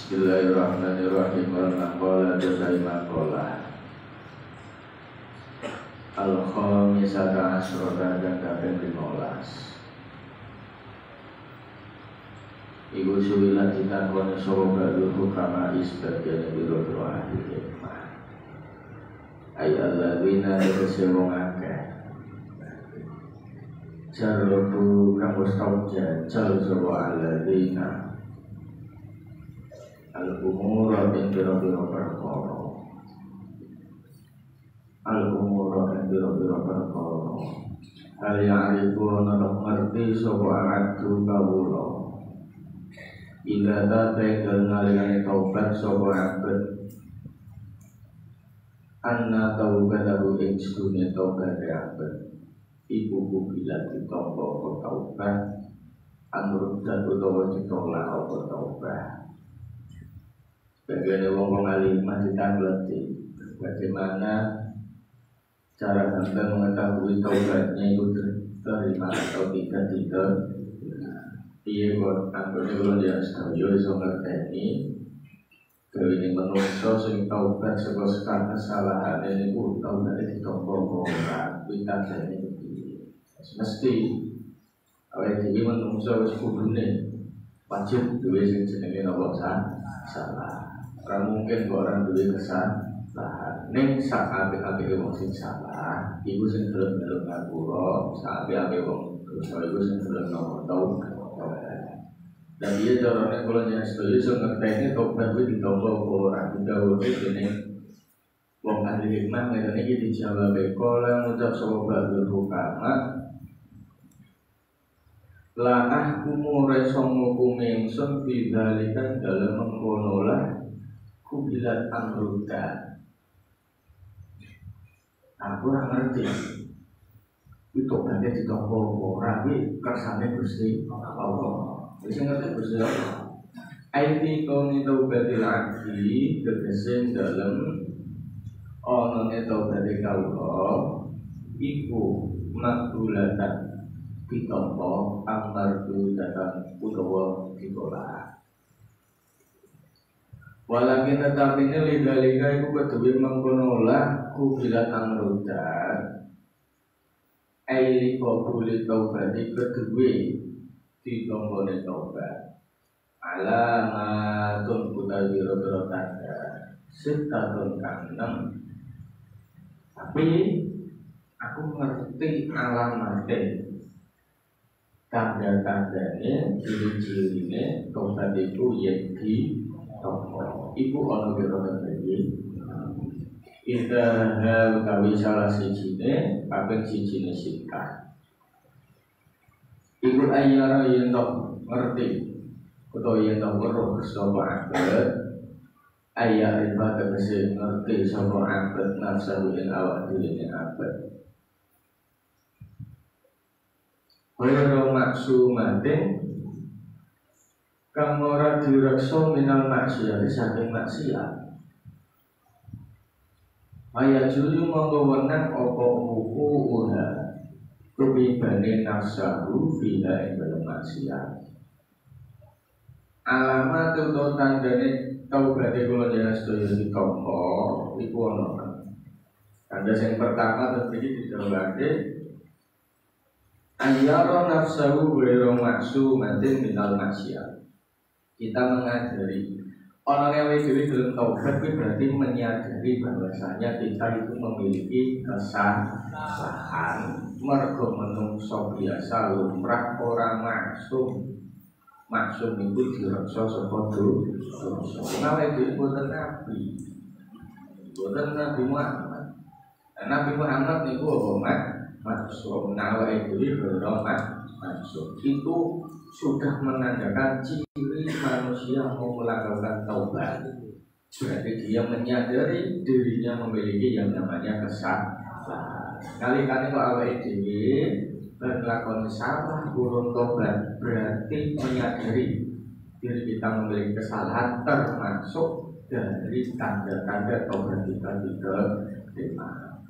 Bismillahirrahmanirrahim. Al-maqalah jazai maqalah Al-khamisata asrota dan kaping 15. Ibu suwilah ditakoni sapa badul hukama isbagian biro-biro ahli hikmah. Ayyalladzina yasewong akeh Jarrotu kang wis tau jajal sapa alladzina al-umura ing biro-biro perkara. Al-umura ing biro-biro perkara. Hal ya'rifu ana ngerti sapa adu kawula. Ila ta tegal ngalikane taubat sapa abad. Anna taubatahu ing sedune taubat abad. Ibu bila ditompo apa taubat. Anurut dan utawa ditolak apa taubat. Bagaimana wong alimah ditanggleti, bagaimana cara anda mengetahui taubatnya itu terima atau tidak. Iya buat anggota kalau dia setuju so ngerteni kalau ini menungso sing taubat sebuah kesalahan ini pun taubatnya ditompo orang kita ini mesti awalnya jadi menungso sekudune wajib dua sing jenenge nopo salah. Orang mungkin orang dulu kesalahan. Neng saat api wong sing salah, ibu sing belum ngapura. Saat api wong dosa ibu sing belum tahu. Dan dia caranya kalau jangan setuju, so ngerti tobat itu ditompo orang tidak boleh ini. Wong ahli hikmah ngerti ini dijawab kola ngucap sobat berhukama. Lanah kumure songo kumengson bidalikan dalam mengkonolah kubilat amruda. Aku orang ngerti itu nanti ditompo orang ini kersane Gusti Allah. Bisa ngerti Gusti Allah. Aiti kauni taubatil abdi tegese dalam onone taubate kawula iku makbulatan ditompo amardu datang utawa ditolak. Walakin tetapi ini lidalika iku kedua mengkonolah kubilat amrudat aili kabuli taubati kedua ditombone taubat alamatun utawi biro-biro tanda setahun kanang. Tapi aku ngerti alamatnya tanda-tandanya ciri-cirinya taubat itu yang di ibu ono biro tadi. Kita utawi salah sijine, kaping sijine sikap. Ibu ayara yen tok ngerti, utawa yen tok weruh sapa abad. Ayah ibadah tegese ngerti sapa abad nafsu ing awak dhewe abad. Ora maksumatin kang ora direksa minal maksiat saking maksiat. Maya julu monggo wenang apa buku uha kebibane nafsahu bila ing dalem maksiat. Alamat utawa tandane taubate kula jenengan sedaya ditampa iku ana. Tanda sing pertama terjadi dijawabake ayyara nafsahu ghairu maksumatin minal maksiat. Kita mengajari Orang yang wajib dalam taubat itu berarti menyadari bahwasanya kita itu memiliki kesalahan. Mergo menungso biasa lumrah orang maksum itu direksa saka dosa. Ngawe dhewe boten nabi. Boten Nabi Muhammad. Nabi Muhammad niku apa maksum nawa itu maksum itu sudah menandakan ciri manusia mau melakukan taubat. Berarti dia menyadari dirinya memiliki yang namanya kesalahan. Kali-kali kalau awake dhewe berlakukan salah burung taubat berarti menyadari diri kita memiliki kesalahan, termasuk dari tanda-tanda taubat kita tidak terima.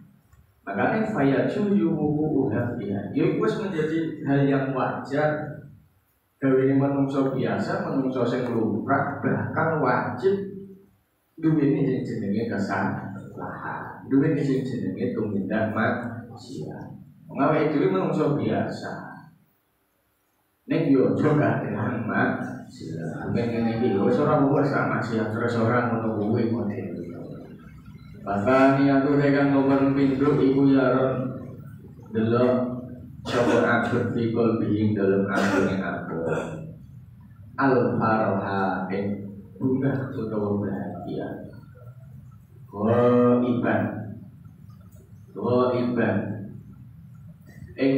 Makanya fayaju yuwuhu uhafiya itu menjadi hal yang wajar. Dewi menungso biasa, menungso sing lumrah, bahkan wajib duwe ini jenenge kesalahan, duwe ini jenenge tumindak maksiat. Ngawe itu menungso biasa nek yo juga dengan maksiat. Ngene iki wis ora buat sama maksiat terus ora ngono kuwi model. Bahkan aku dengan nomor pintu ibu yaron delok coba abad di kolbihing dalam akunnya aku al-faroha bunga utawa bahagia iban ing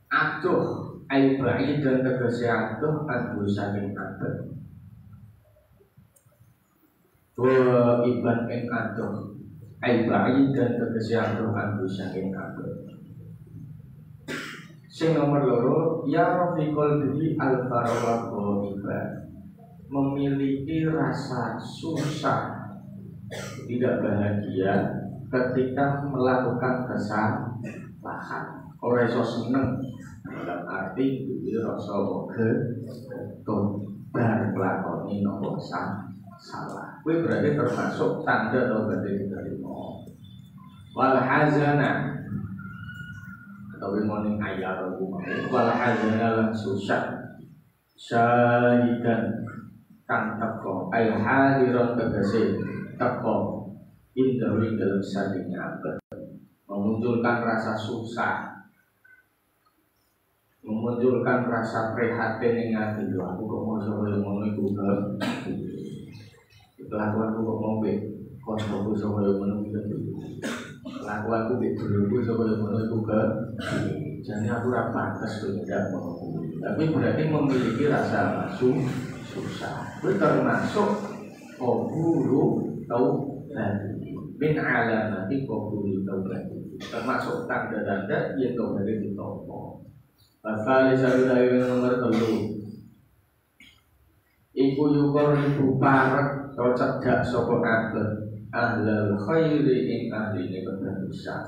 atuh aibai dan tegese atuh adu saking abad iban ing atuh aibai dan tegese atuh adu saking abad. Sing nomor loro ya rafiqul bihi al-farawah iban memiliki rasa susah tidak bahagia ketika melakukan kesalahan. Ora iso seneng dalam arti iki rasa keton bar nglakoni nopo salah. Kuwi berarti termasuk tanda taubat diterima. Wal hazana atau moning ayat rumah wal hazana lan susah syahidan kang teko al hadiron tegese teko indawi dalam sadinya abad memunculkan rasa susah, memunculkan rasa prihatin yang hati. Aku kok mau coba ngono iku kelakuanku kok mau be koncoku coba ngono iku kelakuanku be duluku coba ngono iku jadi aku ora pantes tidak mau. Tapi berarti memiliki rasa susah. Itu termasuk qabulu taubat min alamati qabulu taubat. Termasuk tanda-tanda yang taubat ditampa. Pasal saudara nomor 3. Iku yukor ibu parek atau cedak sapa abad ahlal khairi ing ahline kebagusan.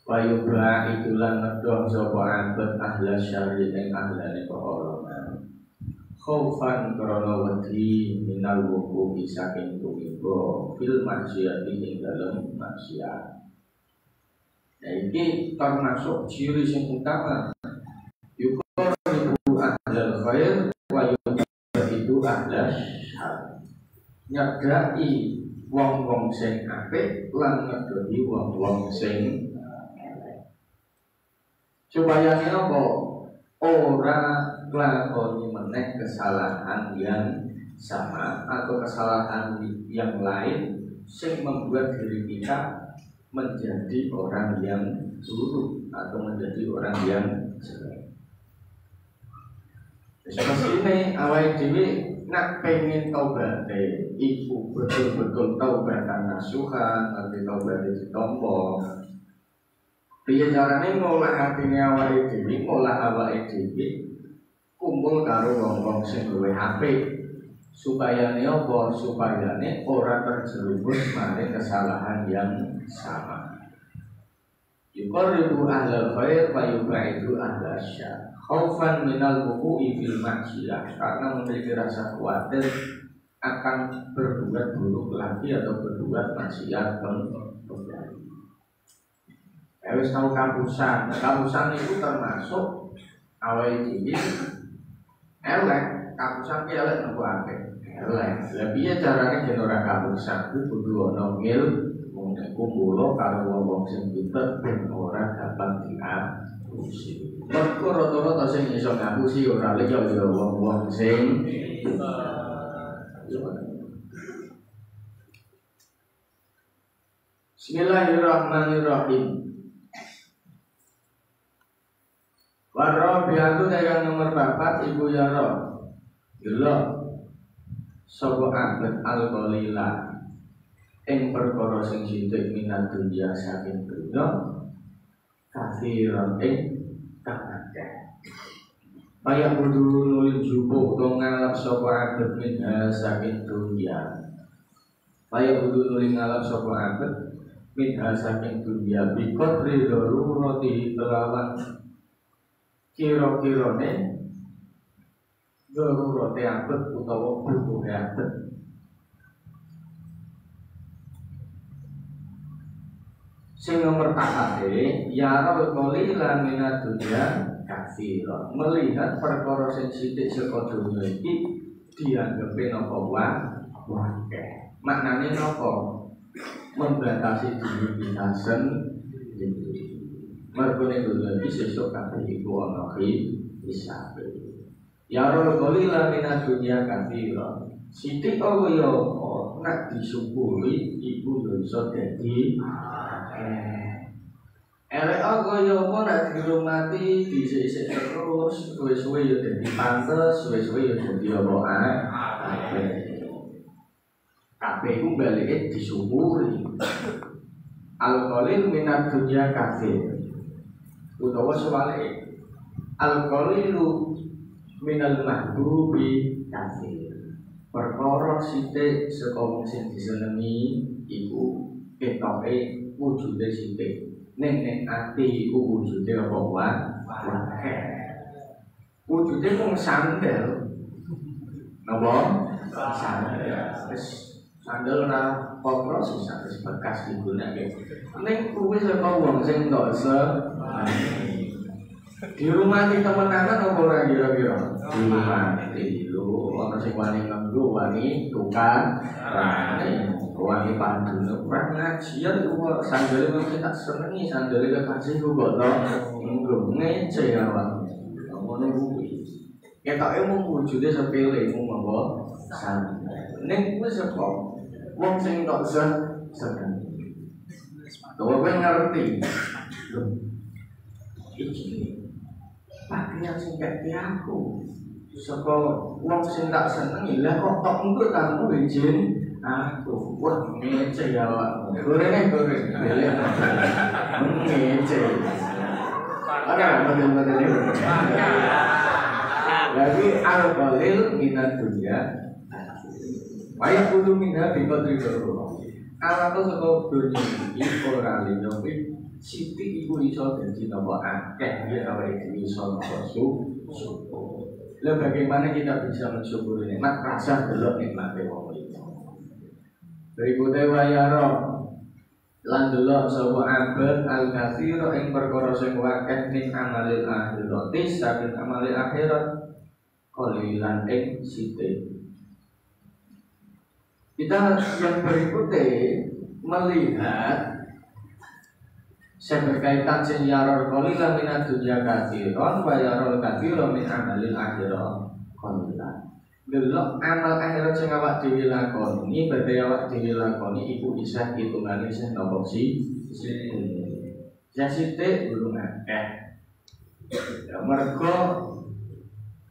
Wa yubra itulan ngedoh sapa abad ahlal syarri ing ahlane perkara. Khaufan krana wedi minal wuku saking tumiba fil maksiat ing dalem maksiat. Nah ini termasuk ciri yang utama. Yukor ibu ahlal khair wa yubra itu ahlal syarri. Nyedaki wong-wong sing apik lan ngedohi wong-wong sing supaya apa ora nglakoni meneh kesalahan yang sama atau kesalahan yang lain sing membuat diri kita menjadi orang yang buruk atau menjadi orang yang jelek. Seperti ini awal dhewe nak pengen taubat iku betul-betul taubatan nasuha nanti taubat ditampa. Piye carane ngolah atine awake dhewe, ngolah awake dhewe kumpul karo wong-wong sing luwih apik supayane apa? Supayane ora terjerumus maring kesalahan yang sama. Yuqarribu ahlal khair wa yubaidu ahlal syarr. Khaufan minal wuqu'i fil maksiyah, karena memiliki rasa khawatir akan berbuat buruk lagi atau berbuat maksiat kembali. Wis tahu kapusan. Kapusan itu termasuk awal dhewe elek, kapusan ki elek nopo apik. elek. Lah piye carane yen ora karusak kudu ana ngil wong kumpul karo wong sing pinter ben ora gampang diapusi. Mergo rata-rata sing iso ngapusi ora liya ya wong-wong sing Bismillahirrahmanirrahim. Warabiatu yang nomor 4 ibu yara delok sapa abet al-qalila ing perkara sing sithik minat dunya saking dunya kafiran ing kakake. Kaya kudu nuli jupuk to ngalap sapa abet minha saking dunya. Kaya kudu nuli ngalap sapa abet minha saking dunya bikot ridho roti kelawan kira-kirane darurate abet utawa butuhe abet. Sing nomor 4 ya qalila minad dunya katsira. Melihat perkara sing sithik saka dunya iki dianggepe napa wae. Maknane napa? Membatasi diri kita sendiri. Mergo nek dunya iki sesuk kabeh iku ana hisab. Ya qalila minad dunya katsira. Sithik kaya nek disyukuri iku iso dadi elek kaya apa nek dirumati dhisik-sik terus suwe-suwe ya dadi pantes, suwe-suwe ya dadi apa ae. Kabeh ku balike disyukuri. Al-qalil minad dunya katsir. Utawa sebalik al-qalilu minal mahbubi katsir. Perkara sithik saka wong sing disenengi iku ketoke wujude sithik. Ning ati iku wujude apa wae. Wujude mung sandal. Napa? Sandal. Sandal ora kopro sisa bekas digunakake. Ning kuwi saka wong sing ndak di rumah kita menangan apa ora kira-kira? Di rumah lho, ana sing wani nganggo, wani tukang rane, wani pandune, ora ngajian kok sandale wong tak senengi sandale kekasih kok to. Nggo ngece awak. Ngono kuwi. Ketoke mung wujude sepele mung apa? Sandal. Ning kuwi sapa? Wong sing tok seneng. Kowe ngerti. Iki pakaian sing kaya aku saka wong sing tak seneng lha kok tok engko tamu izin aku wah ngece ya Pak goreng ngece ada model-model ini jadi al-qalil minat dunya waya kudu minat biqadri darurah ala to saka dunya iki ora liya sithik iku iso dadi napa akeh ya awake dhewe iso napa syukur. Lah bagaimana kita bisa mensyukuri nikmat rasa delok nikmate wong liya. Berikute wayara lan delok sapa abad al-katsira ing perkara sing akeh ning amalil akhirat saking amalil akhirat qalilan ing sithik. Kita yang berikutnya melihat yang berkaitan sing yarul qalila minad dunya katsiran wa yarul katsira min amalil akhirah qalilan. Delok amal akhirat sing awak dhewe lakoni, badhe awak dhewe lakoni iku isih hitungane sing napa sithik. Ya sithik durung akeh. Ya mergo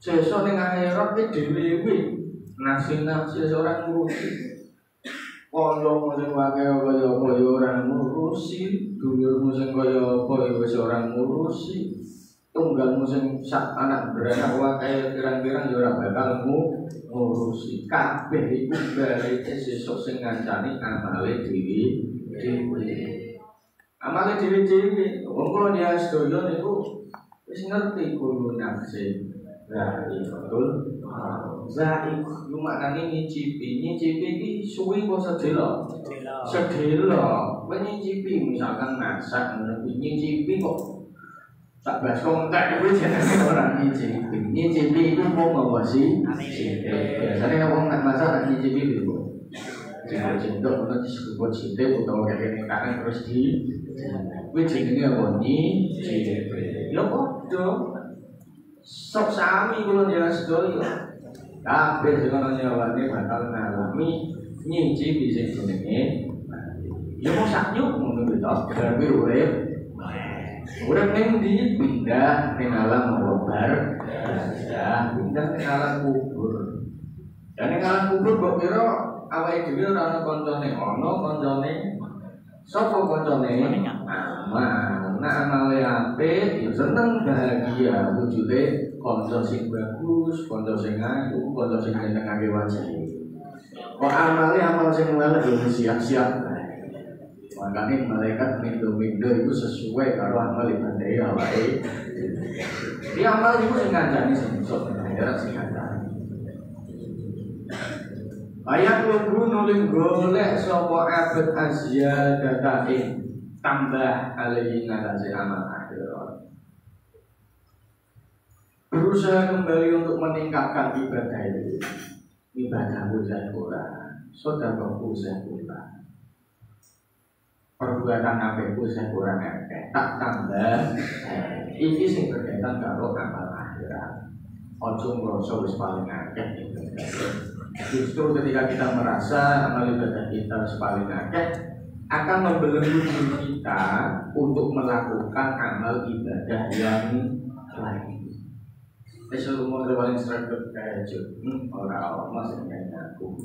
sesuk ning akhirat iki dhewe nafsi seorang ngurusi. Kalau sing wae kaya apa ya ora ngurusi, dulurmu sing kaya apa ya wis ora ngurusi, tunggalmu sing sak anak beranak wae kirang-kirang ya ora bakal ngurusi. Kabeh iku balike sesuk sing ngancani amale dhewe. Amale dhewe. Wong kula dia sedaya niku wis ngerti kulo nafsi. Betul. Zaik lu maknane nyicipi iki suwi kok sedelo. Kowe nyicipi misalkan masak nyicipi kok tak baskom entek kuwi jenenge ora nyicipi. Nyicipi iku mampu mengawasi biasanya orang nak masak nak nyicipi dulu cendok untuk disebut cinta atau kayak kangen terus di jenenge woni ya podo sok sami kula njaluk sedaya kabeh sing ana nyawane bakal ngalami nyicipi sing jenenge ya mau saknyuk ngono kuwi to gawe urip ning ndi pindah ning alam robar ya pindah ning alam kubur dan ning alam kubur kok kira awake dhewe ora ana kancane sapa kancane amal amale apik ya seneng bahagia wujude kanca sing bagus kanca sing ayu kanca sing nyenengake wajahe kok amale amal sing elek yo siap-siap. Makanya malaikat mindo-mindo itu sesuai karo amal ibadahnya awake. Jadi amal itu sing ngancani sing iso akhirat sing ngancani. Ayat lugu nuling golek sapa abad Asia dataing tambah alaihi ngatasi amal akhirat. Berusaha kembali untuk meningkatkan ibadah itu. Ibadahmu saya kurang, sedekahku saya kurang. Perbuatan apapun saya kurang tak tambah ini sing berkaitan karo amal akhirat. Ojo ngrasa wis paling akeh. Justru ketika kita merasa amal ibadah kita paling akeh akan membelenggu kita untuk melakukan amal ibadah yang lain. Esok mau paling seragam kayak orang masih kayak aku.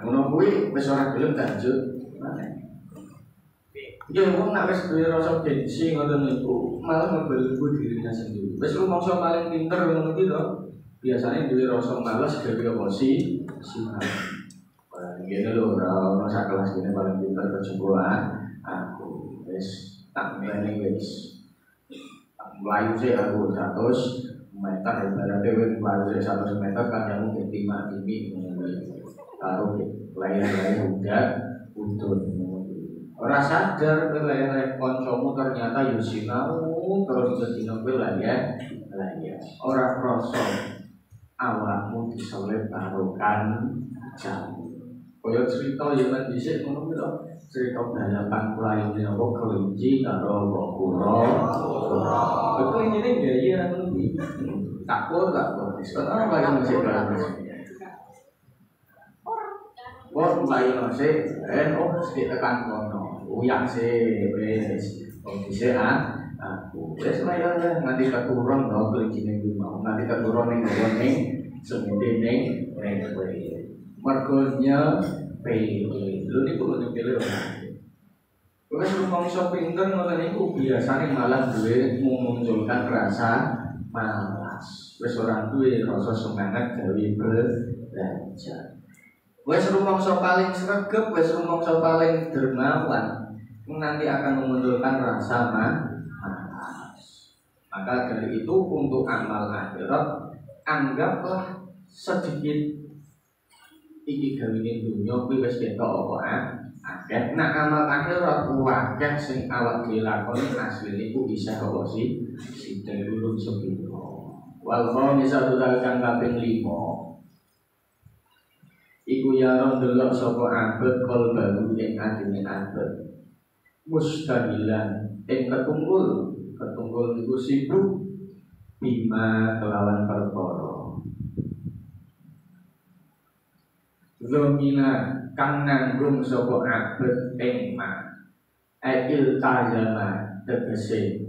Ngono kuwi wis ora gelem lanjut. Ya wong nek wis duwe rasa gengsi ngoten niku malah membelenggu dirinya sendiri. Wis rumangsa paling pinter ngono iki to. Biasane duwe rasa malas gawe apa sih? Ngene lho ora ono sak kelas kene paling pinter kecuali aku. Wis tak ngene wis. Melayu sih aku 100 meter ibaratnya melayu sih 100 meter kan yang mungkin 5 titik taruh layar-layar udah ora sadar lelek kancamu ternyata yo sinau terus sedina kowe layar ora krasa awakmu diselip karo jamu. Kaya cerita yo nang dhisik ngono kuwi to. Cerita balapan mlayu napa kelinci karo kura. Betul ini gaya ngono kuwi. Takut. Sekarang lagi masih bagus. Wah, mlayu nase sedikit tekan kono. Uyang sih, wes, bisa aku, wes lah nanti tak turun dong kelinci nih mau, nanti tak turun nih, semuanya nih, margonya pilih, lu nih perlu dipilih orang. Kalau suruh shopping kan ngoten niku biasanya malah duwe memunculkan rasa malas, wes orang duwe rasa semangat dari belajar. Wes rumangsa paling sregep, wes rumangsa paling dermawan nanti akan memunculkan rasa malas. Maka dari itu untuk amal akhirat anggaplah sedikit iki gawene dunya kuwi wis ketok apa akeh. Nah amal akhirat akeh sing awak dilakoni asline iku bisa apa sih? Sithik lurung sepiro. Wal khamisatu kang kaping 5. Iku ya ndelok sapa abet kalbu ing atine abet. Mustahilan ing ketunggul niku sibuk bima kelawan perkara. Zomina kang nanggung sapa abet ing ma. Ail tajama tegese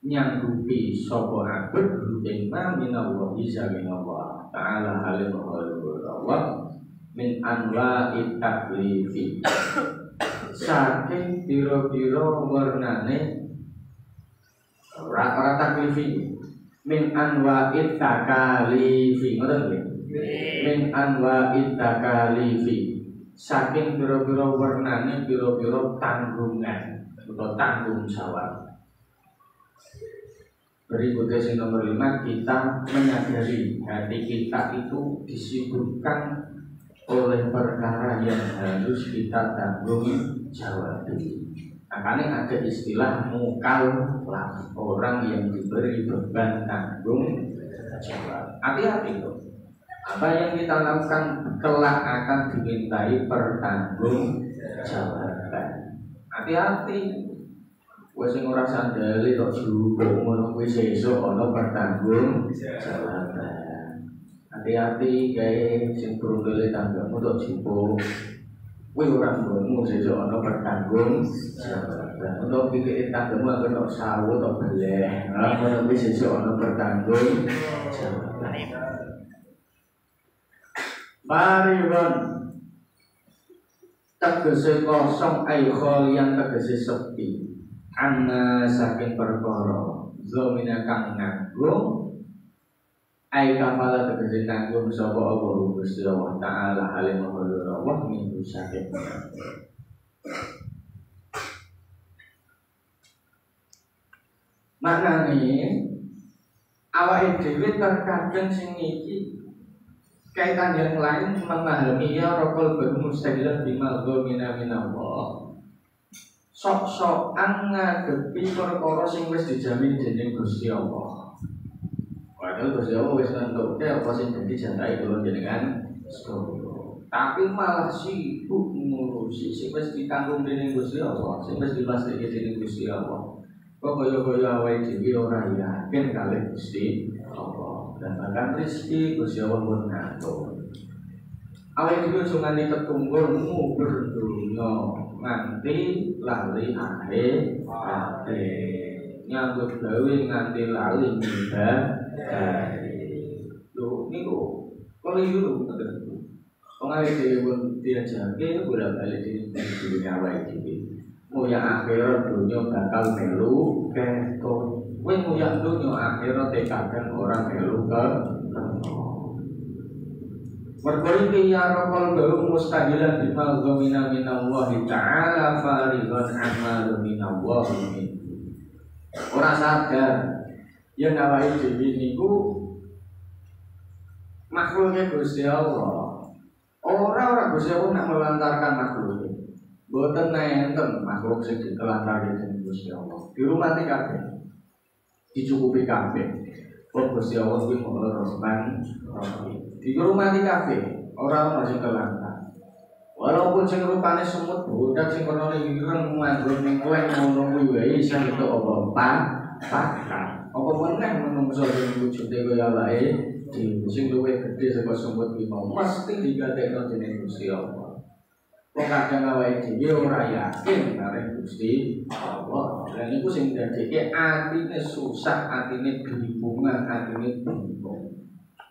nyanggupi sapa abet ing ma minallahi saminallah ta'ala halim Allah min anwa'it taklifi. Saking biro-biro warnane ora taklifi min anwa'it takalifi ngoten nggih min anwa'it takalifi saking biro-biro warnane biro-biro tanggungan atau tanggung jawab. Berikutnya yang nomor 5 kita menyadari hati kita itu disibukkan oleh perkara yang harus kita tanggung jawab. Makanya ada istilah mukallaf, orang yang diberi beban tanggung jawab. Hati-hati tuh. Apa yang kita lakukan kelak akan dimintai pertanggungjawaban. Hati-hati. Wes sing ora sandali tok jupuk ngono kuwi sesuk ana pertanggungjawaban. Hati-hati gawe sing brondole tanggamu tok jupuk. Kuwi ora ngono sesuk ana pertanggungjawaban. Untuk pikir tanggamu aku tok sawu tok beleh. Ora ngono kuwi sesuk ana pertanggungjawaban. Paribon tegese kosong ai kholian tegese sepi anna saking perkara zamina kang nanggung ai kafala tegese nanggung sapa Allah Gusti Allah taala halim Allah minggu saking maknane awake dhewe terkadang sing iki kaitan yang lain memahami ya rokol bermustaqilan bimal gomina minallah sok-sokan ngadepi perkara sing wis dijamin dening Gusti Allah. Padahal Gusti Allah wis nentuke apa sing dadi jantai kula jenengan sedaya. Tapi malah sibuk ngurusi sing wis ditanggung dening Gusti Allah, sing wis dipastikan dening Gusti Allah. Kok kaya-kaya awake dhewe ora yakin kalih Gusti Allah. Dan bahkan rezeki Gusti Allah pun ngatur. Awake dhewe aja nganti ketunggur nguber dunya nganti lali akhir ate. Nyambut gawe nganti lali ngibadah. Lho niku keliru ngoten. Wong awake dhewe pun diajake bolak-balik dening dunya awake dhewe. Moya akhirat dunya bakal melu keton. Kowe ngoyak dunya akhirat kadang orang melu ke mergo iki ya rabbal gaum mustahilan bimal ghamina minallahi ta'ala faridan amal minallahi. Ora sadar yen awake dhewe niku makhluke Gusti Allah. Ora Gusti Allah nak melantarkan makhluk. Mboten nenten makhluk sing ditelantarke dening Gusti Allah. Dirumati kabeh. Dicukupi kabeh. Kok Gusti Allah kuwi Maha Rahman Rahim. Dirumati kabeh, ora ono sing kelantar. Walaupun sing rupane semut bodak sing kono ireng nganggo ning kleng ngono kuwi wae iso entuk apa pakar. Apa meneh menungso sing wujude kaya wae sing luwih gedhe saka semut kuwi mesti digatekno dening Gusti Allah. Kok kadang awake dhewe ora yakin karo Gusti Allah. Lan iku sing dadekake atine susah, atine bingungan, atine bingung.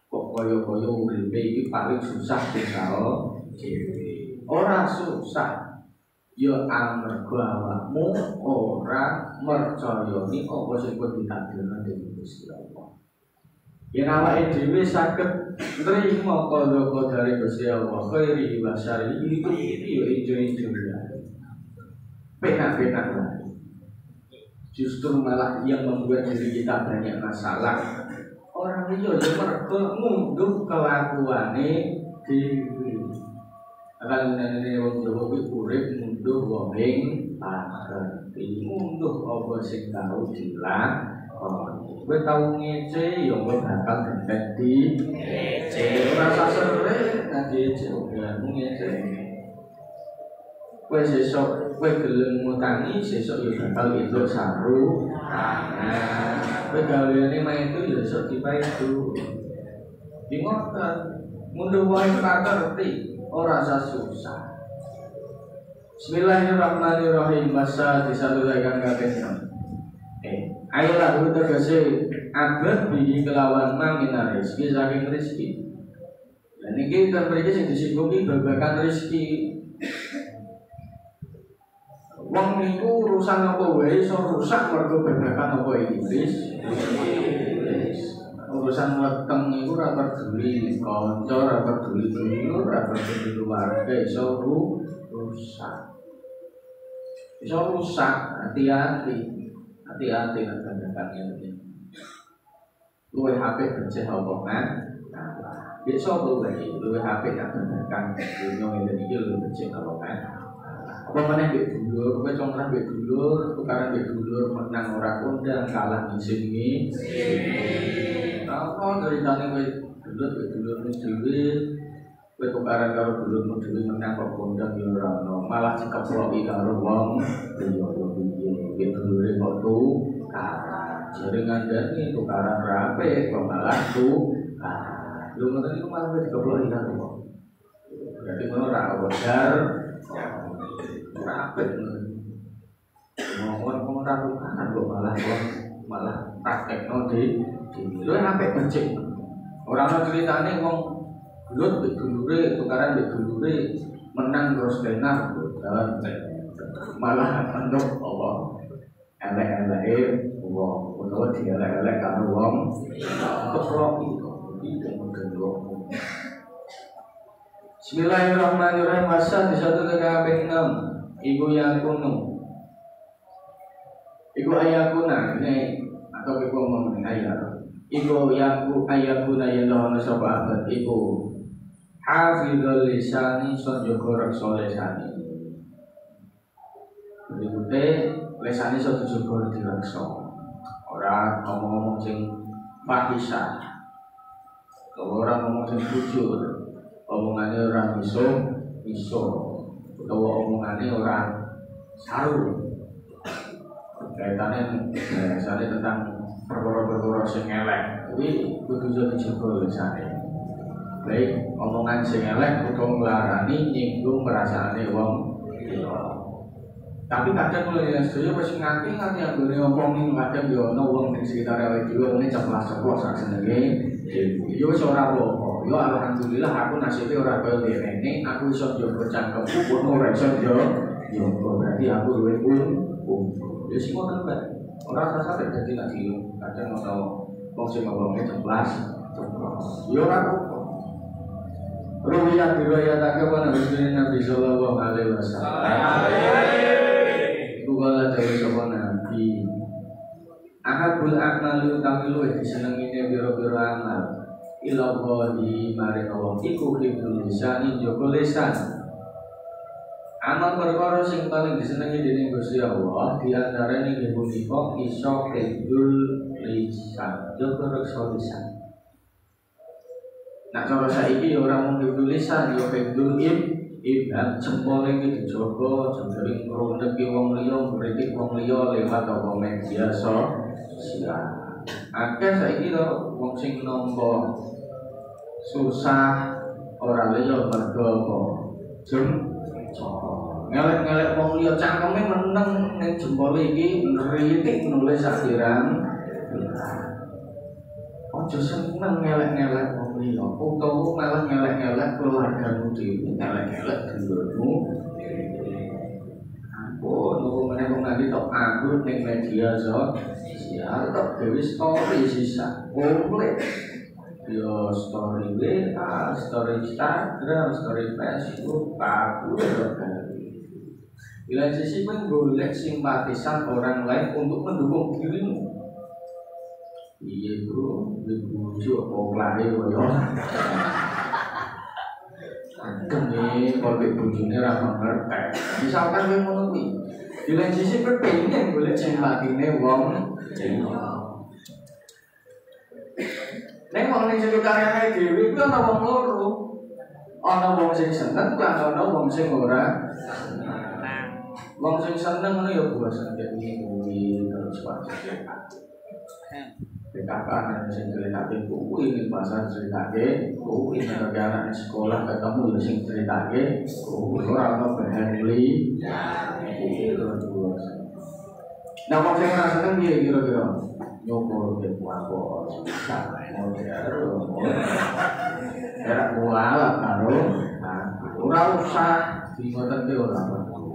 Kok kaya-kaya uripe iki paling susah karo dhewe. Ora susah. Ya amarga awakmu ora mercayani apa sing ditakdirkan dening Gusti Allah. Yen awake dhewe saged nrimo qadha-qadare Gusti Allah, khairi wa syarri itu ya ijo-ijo ya. Penak-penak lah. Justru malah yang membuat diri kita banyak masalah. Orang liya ya mergo ngunduh kelakuane dhewe. Akan ngene wong Jawa kuwi urip ngunduh wong ing pagerti, ngunduh apa sing tau dilakoni. Kowe tau ngece ya kowe bakal gentet di ngece. Ora sasere ngece ora ngece. Kowe sesuk kowe gelem ngutangi sesuk ya bakal entuk saru. Kowe gaweane main itu ya iso dipaitu. Bingung kan mundur wae pagerti ora susah. Bismillahirrahmanirrahim. Masa disalurkan katanya. Ayolah dulu tegese abad bihi kelawan maminar rezeki saking rezeki. Dan ini kita beri sing disinggungi babakan rezeki. Wong niku urusan apa wae iso rusak mergo babakan apa iblis. Urusan weteng iku ora peduli kanca, ora peduli dulur, ora peduli keluarga iso rusak. Iso rusak, hati-hati. Hati-hati nak tindakannya ini. Luwe HP beceh apa kan? Besok luwe HP nak tindakan dunia ini luwe beceh apa kan? Apa meneh mbek dulur, kowe congkrah mbek dulur, tukaran mbek dulur menang ora kondang kalah ngising. Apa ceritane kowe dulur ning dhewe, kowe tukaran karo dulurmu dhewe menang kok kondang ya ora ono, malah dikeploki karo wong liya piye. Dulure kok tukaran. Jare ngandani tukaran rape kok malah tukaran. Lho ngoten niku malah dikeploki karo wong. Berarti ngono ora wajar. Rapet ngomong taruhan kok malah praktekno di lho apik becik ora ana critane wong gelut mbek dulure tukaran mbek dulure menang terus tenar malah andok apa elek-eleke wong utawa dielek-elek karo wong keproki iki mung Bismillahirrahmanirrahim. Wasa di satu kaping 6. Iku yakunu. Iku ayakuna ini atau iku ngomong ayat. Iku yaku ayakuna yen ana sapa abad iku hafizul lisani sonjogo reksa lisani. Berikute lisani sonjogo direksa. Ora ngomong sing fahisah. Ora ngomong sing jujur. Omongannya orang iso utawa omongannya orang saru kaitannya misalnya tentang perkara-perkara sing elek kuwi kudu iso dijaga lisane baik omongan sing elek utawa nglarani nyinggung perasaane wong liya tapi kadang kalau yang sedaya wis nganti anggone ngomongin kadang yo ana wong ning sekitar awake dhewe ngene ceplas-ceplos sak jenenge yo wis ora apa yo alhamdulillah aku nasibe ora kaya dene aku iso njogo cangkemku kono ora iso yo berarti aku luwih ya sing ngono bae ora sasate dadi nak dilu kadang ana wong sing ngomongnya ceplas yo ora apa ruwiyah riwayatake wa Nabi sallallahu alaihi wasallam Kala dawuh sapa Nabi Ahabul a'malu tamilu disenengine biro-biro amal ila Allahi maring Allah iku hibdul lisan joko lisan amal perkara sing paling disenengi dening Gusti Allah diantarane nggih punika iso hibdul lisan joko reksa lisan. Nah cara saiki ya ora mung hibdul lisan ya hibdul ibad jempol iki dijogo jembering ngrundeki wong liya ngritik wong liya lewat apa media sosial. Akeh saiki to wong sing nampa susah ora liya mergo apa ngelek-ngelek wong liya cangkeme meneng ning jempol iki ngritik nulis akhiran. Ojo seneng ngelek-ngelek wong liya, utawa malah ngelek-ngelek keluargamu dhewe, ngelek-ngelek dulurmu. Ampun, nuwun menawa nganti tok anggur ning media sosial, tok gawe story sisa. Boleh. Yo story WA, story Instagram, story Facebook, bagus sekali. Bila sisi pun golek simpatisan orang lain untuk mendukung dirimu. Iya bro, dibujuk oklare koyo. Anteng nih, kalau bujune ra ngerti. Misalkan kowe ngono kuwi. Di lain sisi kowe pengen golek simpatine wong nek wong ning sekitar dhewe iku ana wong loro. Ana wong sing seneng, lan ana wong sing ora seneng. Wong sing seneng ngono ya biasa dadi kuwi terus wae. PKK anak sing ceritake kuwi ning pasar ceritake kuwi nek anak sekolah ketemu sing ceritake kuwi ora ono bahan li kuwi terus. Nah kok sing ora seneng piye kira-kira nyukur ke apa ora kualat karo ora usah dimoten ke ora perlu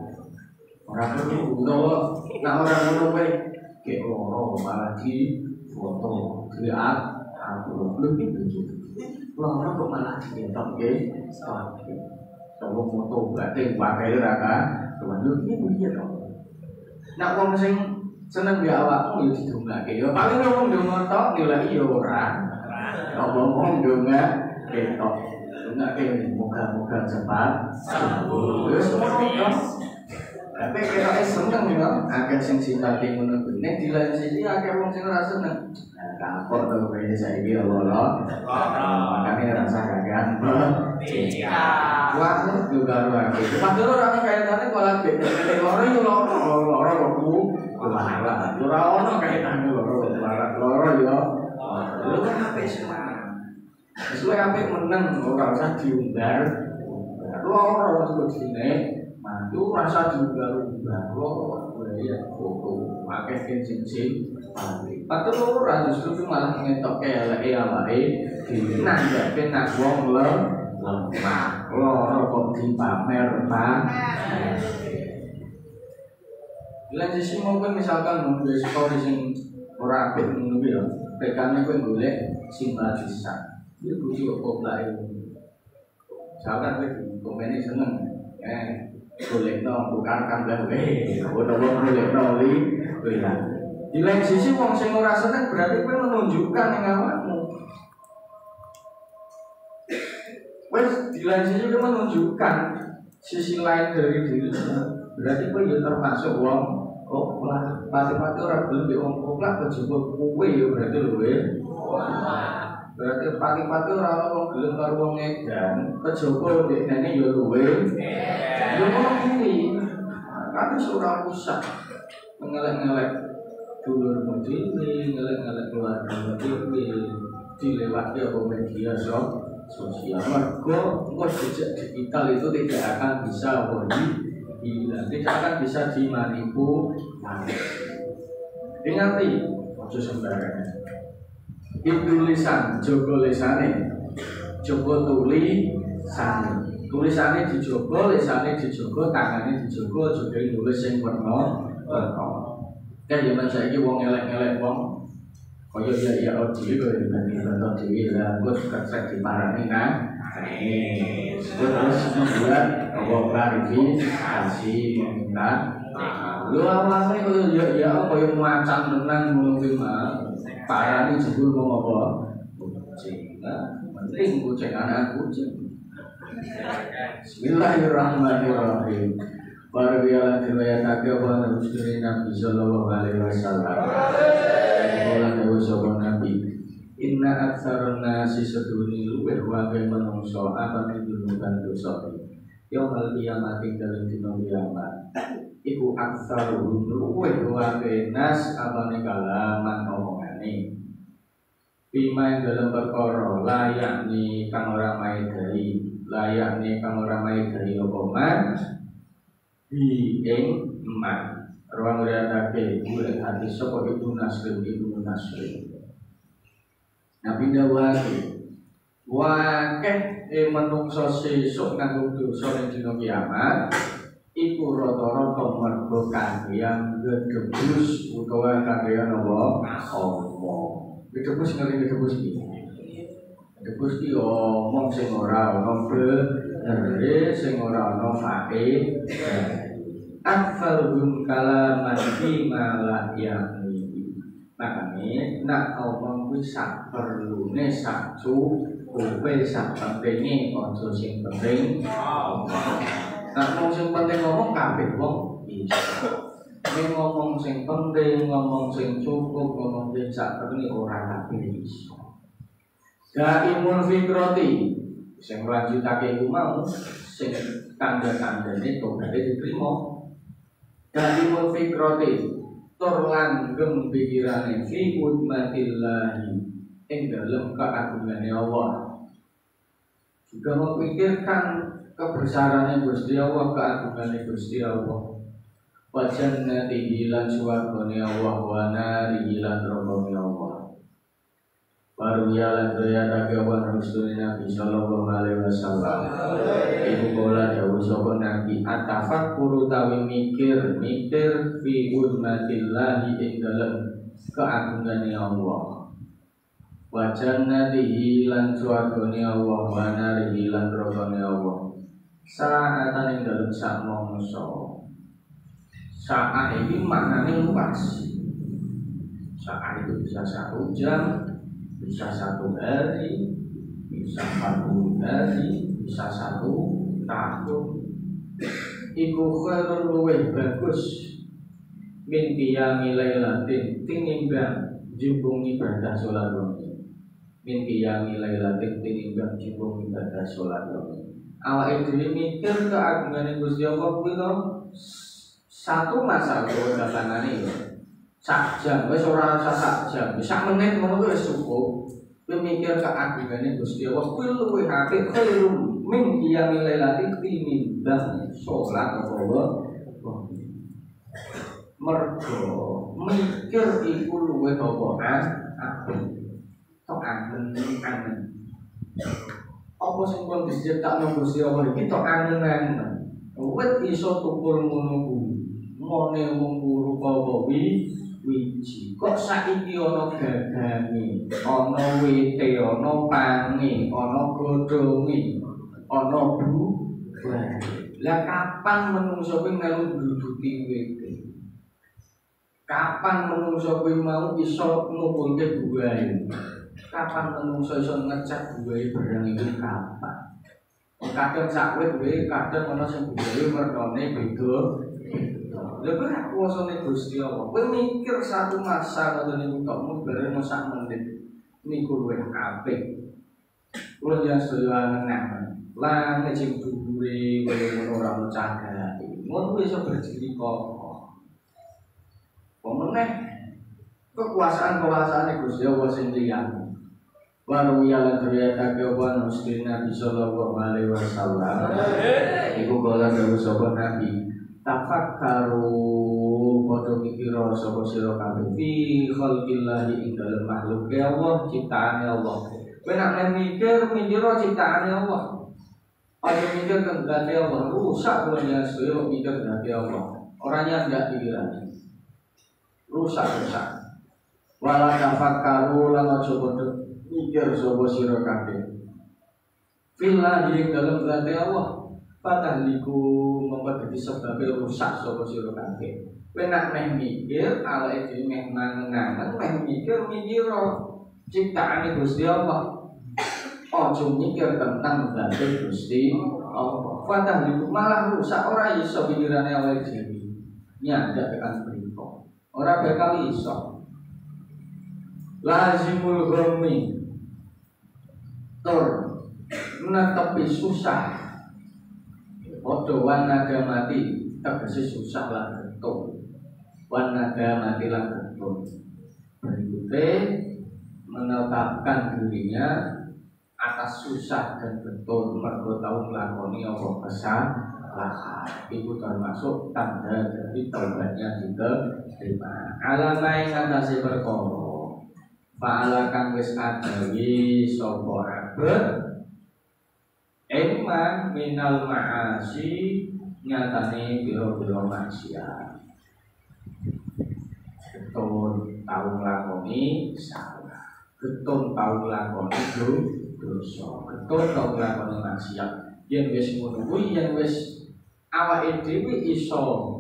utawa nek ora ngono kowe kek loro malah di foto lihat aku lebih begitu lama kok malah ditonton ke kalau foto berarti pakai raka teman lu ini begitu nak wong sing seneng di awakmu ya didongake ya paling wong ndonga tok nilai ya ora ngomong ndonga ketok ndonga ke moga-moga cepat sembuh wis ngono Tapi kira seneng ya, akeh sing simpati ngono kuwi. Nek di lain sisi akeh wong sing ora seneng. Nah, kapok to kene saiki Allah. Makane rasa kakean. Iya. Wah, yo karo aku. Padahal ora ana kaitane kok lek loro yo loro kok ku. Ora ono kaitane loro yo. Lho kan apik semangat. Sesuai apik meneng ora usah diumbar. Loro kok sine. Itu rasa juga ya foto pakai cincin patut orang justru malah ngetok kayak awake dinanggake nak wong lemah loro kok dipamer Pak. Lan sisi mungkin misalkan nunggu story sing ora apik ngono ya pekane kowe golek simpatisan iki kuwi opo bae misalkan kowe komen seneng boleh no bukan kambang udah boleh no di lain sisi wong sing ora seneng berarti kowe menunjukkan ning awakmu. Wes di lain sisi kowe menunjukkan sisi lain dari diri berarti kowe ya termasuk wong lah pati-pati ora gelem mbek wong koplak kejaba kowe ya berarti luwe berarti pati-pati ora ono wong gelem karo wong edan kejaba dekne ya luwe. Yo kuwi kan ora usah ngelek-ngelek dulur dhewe, ngelek-ngelek keluarga dhewe, dilewati apa media sosial. Mergo jejak digital itu tidak akan bisa tidak akan bisa dimanipulasi. Ingati, ojo sembarangan. Itu lisan, jogo lisane, jogo tulisane. Tulisannya dijogo, lisannya dijogo, tangannya dijogo, juga nulis yang warna. Kan zaman saiki wong elek-elek wong kaya ya audio kaya dibanding bantu dhewe lah kok kerset diparani kan. Terus membuat klarifikasi meminta. Lho awake kaya ya kaya macan tenan ngono kuwi mah. Parani jebul wong apa? Kucing. Penting kucing anak kucing. Bismillahirrahmanirrahim. Warbiyalah riwayatake wa Nabi sallallahu alaihi wasallam. Qala Nabi inna aktsarun nasi seduni luweh wae manungsa apa ndudukan dosa. Yaumul kiamat dalem dina kiamat. Iku aktsarun luweh wae nas apa kalaman omongane. Bima dalam perkara layak ni kang ora maedai layakne kang ora maedai apa man di ing man ruang riatake golek hati sapa ibu nasrin Nabi dawuhe wakeh manungsa sesuk kanggo dosa ning dina kiamat iku rata-rata mergo kangyan gedebus utawa kangyan apa gedebus ngerti gedebus iki gedebus iki omong sing ora ono bener sing ora ono fake akfarun kalaman fi malah yakni makane nak omong kuwi sak perlune sak cukupe sak pentinge aja sing penting nak wong sing penting ngomong kabeh wong iso ngomong sing penting ngomong sing cukup ngomong sing sak penting ora kabeh iso Daimul fikrati sing lanjutake iku mau sing tanda-tandane tobaté diterima Daimul fikrati tur langgeng pikirane fi hurmatillahi ing dalem keagungane Allah juga memikirkan kebesarannya Gusti Allah keagungane Gusti Allah wa jannatihi lan swargane Allah wa narihi lan neraka Allah baru ya lan riwayatake wa Rasulullah Nabi sallallahu alaihi wasallam ibu kala dawuh sapa Nabi atafakkur tawi mikir fi hurmatillahi ing dalem keagungane Allah wa jannatihi lan swargane Allah wa narihi lan neraka Allah saatan ing dalem sak mangsa saat ini maknanya luas. Saat itu bisa 1 jam, bisa 1 hari, bisa 40 hari, bisa 1 tahun. iku khairun luwih bagus min qiyami lailatin tinimbang jumbung ibadah salat wengi. Min qiyami lailatin tinimbang jumbung ibadah salat wengi. Awake dhewe mikir keagungane Gusti Allah kuwi to satu masa kewajibanane ya. Sak jam wis ora usah sak jam, sak menit ngono kuwi wis cukup. Kuwi mikir keagungane Gusti Allah kuwi luwih apik khairun min qiyami lailatin tinimbang salat apa mergo mikir iku luwih apik tok angen-angen apa sing pun diciptakno Gusti Allah iki tok angen-angen wit iso tukul ngono kuwi mone wong rupa wiji kok saiki ana gagange ana wite ana pange ana godhonge ana buah lah kapan menungso kuwi melu nduduti wite. Kapan menungso kuwi mau iso ngumpulke buahe? Kapan menungso iso ngecek buahe barang iki kapan? Kadang sak wit wae, kadang ana sing buahe wernane beda. Lha kok ora kuwasane Gusti Allah. Kowe mikir satu masa ngoten niku tok bareng sak menit niku luwih apik. Kulo jan sedaya nang lan sing dhuwure ora mencagati. Ngono iso berdiri kokoh. Pemeneh kekuasaan Gusti Allah sing liyane. Waru ya lan riayatake apa Muslim Nabi sallallahu alaihi wasallam. Iku kala dawuh sapa Nabi, tafakkaru padha mikira sapa sira kabeh fi khalqillahi ing dalem makhluk Allah ciptaane Allah. Kowe nek mikir ciptaane Allah. Aja mikir tentang Allah, rusak dunia sedaya mikir tentang Allah. Orangnya tidak pikirannya. Rusak. Wala tafakkaru lan aja padha mikir sapa sira kabeh. Fillahi dalam zat Allah. Fatahliku membuat sebab rusak sapa sira kabeh. Kowe nek meh mikir awake dhewe meh mangan, meh mikir ciptaane Gusti Allah. Ojo mikir tentang zat Gusti Allah. Fatahliku malah rusak ora iso pikirane awake dhewe. Nyandak tekan mriko. Ora bakal iso. Lazimul ghammi tur netepi susah. Padha wanaga mati tegese susah lan getun. Wanaga mati lan getun. Berikutnya menetapkan dirinya atas susah dan getun mergo tau nglakoni apa kesalahan. Itu termasuk tanda dari taubatnya diterima. Alamai ngatasi perkara fa'ala kang wis adawi sapa abad emang minal ma'asi nyatane biro-biro maksiat. Getun tau nglakoni salah, getun tau nglakoni dosa, getun tau nglakoni maksiat. Yen wis ngono kuwi, yen wis awake dhewe iso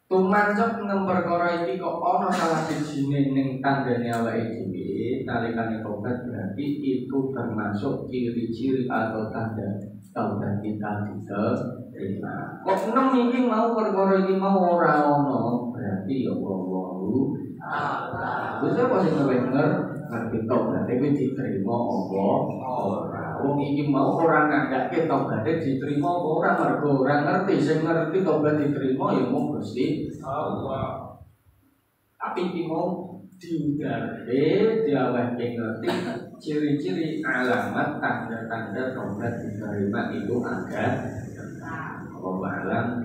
tumancep nang perkara iki kok ana salah sijine ning tandane awake dhewe nalikane tobat, berarti itu termasuk ciri-ciri atau tanda taubat kita diterima. Kok nem iki mau perkara iki mau ora ana, berarti ya wallahu a'lam. Wis apa sing bener ngerti tobat iki diterima apa ora. Wong iki mau ora nganggake tobaté diterima apa ora mergo ora ngerti. Sing ngerti tobat diterima ya mung Gusti Allah. Tapi iki mau diundare diawehke ngerti ciri-ciri alamat tanda-tanda tobat diterima itu ada. Wallahu a'lam.